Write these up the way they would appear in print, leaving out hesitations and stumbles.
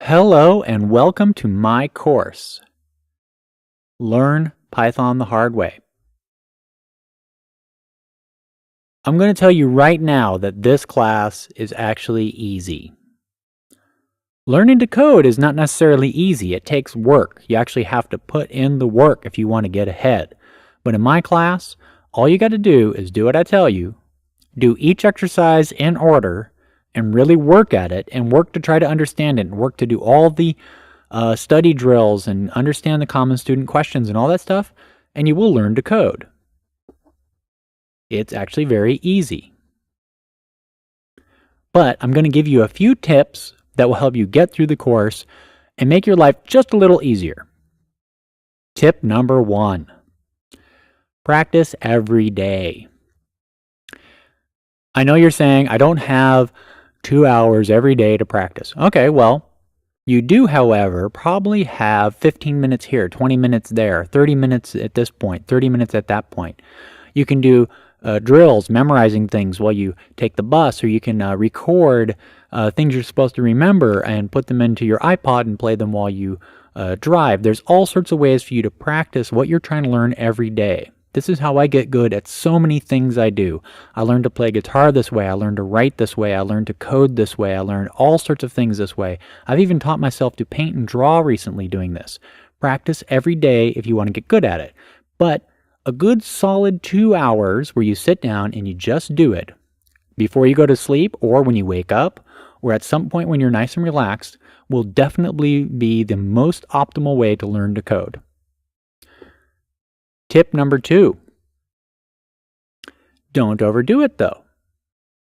Hello and welcome to my course, Learn Python the Hard Way. I'm going to tell you right now that this class is actually easy. Learning to code is not necessarily easy. It takes work. You actually have to put in the work if you want to get ahead. But in my class, all you got to do is do what I tell you, do each exercise in order, and really work at it and work to try to understand it and work to do all the study drills and understand the common student questions and all that stuff, and you will learn to code. It's actually very easy. But I'm going to give you a few tips that will help you get through the course and make your life just a little easier. Tip number 1. Practice every day. I know you're saying, I don't have 2 hours every day to practice. Okay, well, you do, however, probably have 15 minutes here, 20 minutes there, 30 minutes at this point, 30 minutes at that point. You can do drills, memorizing things while you take the bus, or you can record things you're supposed to remember and put them into your iPod and play them while you drive. There's all sorts of ways for you to practice what you're trying to learn every day. This is how I get good at so many things I do. I learned to play guitar this way. I learned to write this way. I learned to code this way. I learned all sorts of things this way. I've even taught myself to paint and draw recently doing this. Practice every day if you want to get good at it. But a good solid 2 hours where you sit down and you just do it before you go to sleep or when you wake up or at some point when you're nice and relaxed will definitely be the most optimal way to learn to code. Tip number 2. Don't overdo it though.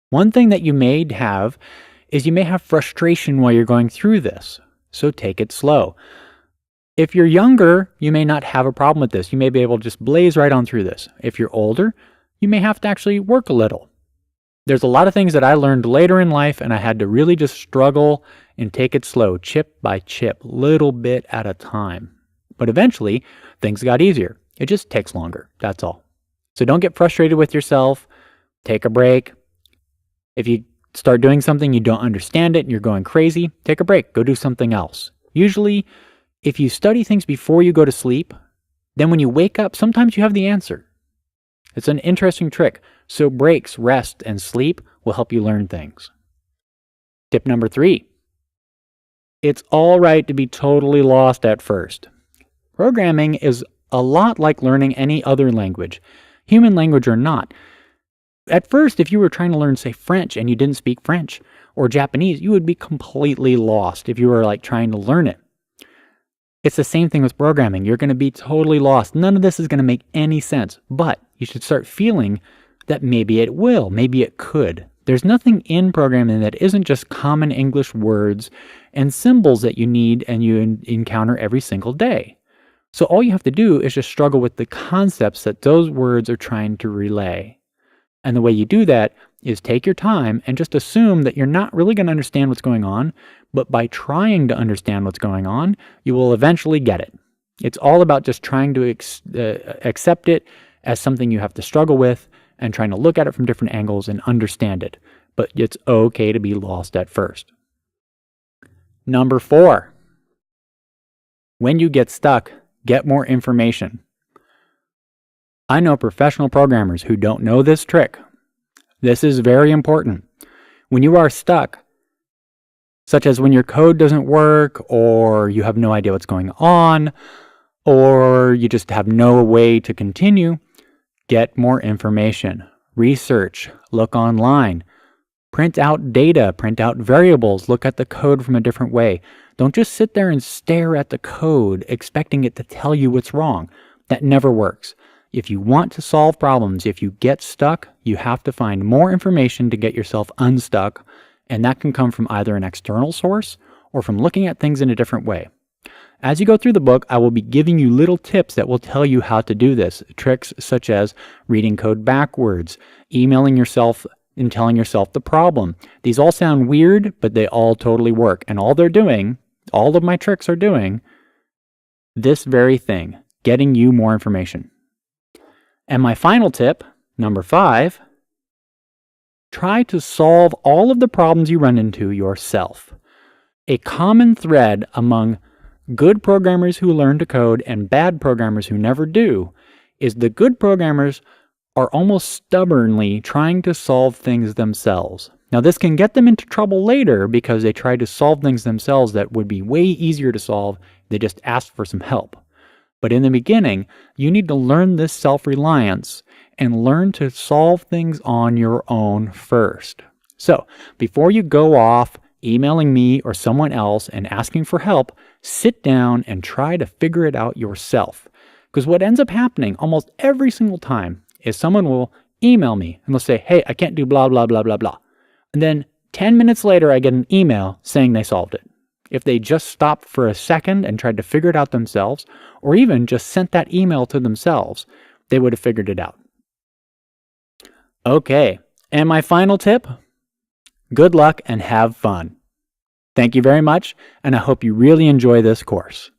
One thing that you may have is you may have frustration while you're going through this, so take it slow. If you're younger, you may not have a problem with this. You may be able to just blaze right on through this. If you're older, you may have to actually work a little. There's a lot of things that I learned later in life, and I had to really just struggle and take it slow, chip by chip, little bit at a time. But eventually, things got easier. It just takes longer, that's all. So don't get frustrated with yourself. Take a break. If you start doing something, you don't understand it, and you're going crazy, take a break. Go do something else. Usually, if you study things before you go to sleep, then when you wake up, sometimes you have the answer. It's an interesting trick. So breaks, rest, and sleep will help you learn things. Tip number 3. It's all right to be totally lost at first. Programming is a lot like learning any other language, human language or not. At first, if you were trying to learn, say, French and you didn't speak French or Japanese, you would be completely lost if you were like trying to learn it. It's the same thing with programming. You're going to be totally lost. None of this is going to make any sense, but you should start feeling that maybe it will, maybe it could. There's nothing in programming that isn't just common English words and symbols that you need and you encounter every single day. So all you have to do is just struggle with the concepts that those words are trying to relay. And the way you do that is take your time and just assume that you're not really going to understand what's going on, but by trying to understand what's going on, you will eventually get it. It's all about just trying to accept it as something you have to struggle with and trying to look at it from different angles and understand it. But it's okay to be lost at first. Number 4. When you get stuck, get more information. I know professional programmers who don't know this trick. This is very important. When you are stuck, such as when your code doesn't work, or you have no idea what's going on, or you just have no way to continue, get more information. Research, look online, print out data, print out variables, look at the code from a different way. Don't just sit there and stare at the code expecting it to tell you what's wrong. That never works. If you want to solve problems, if you get stuck, you have to find more information to get yourself unstuck, and that can come from either an external source or from looking at things in a different way. As you go through the book, I will be giving you little tips that will tell you how to do this. Tricks such as reading code backwards, emailing yourself and telling yourself the problem. These all sound weird, but they all totally work. And all they're doing, all of my tricks are doing this very thing, getting you more information. And my final tip, number 5, try to solve all of the problems you run into yourself. A common thread among good programmers who learn to code and bad programmers who never do is the good programmers are almost stubbornly trying to solve things themselves. Now, this can get them into trouble later because they try to solve things themselves that would be way easier to solve if they just asked for some help. But in the beginning, you need to learn this self-reliance and learn to solve things on your own first. So, before you go off emailing me or someone else and asking for help, sit down and try to figure it out yourself. Because what ends up happening almost every single time is someone will email me and they'll say, hey, I can't do blah, blah, blah, blah, blah. And then 10 minutes later, I get an email saying they solved it. If they just stopped for a second and tried to figure it out themselves, or even just sent that email to themselves, they would have figured it out. Okay, and my final tip, good luck and have fun. Thank you very much, and I hope you really enjoy this course.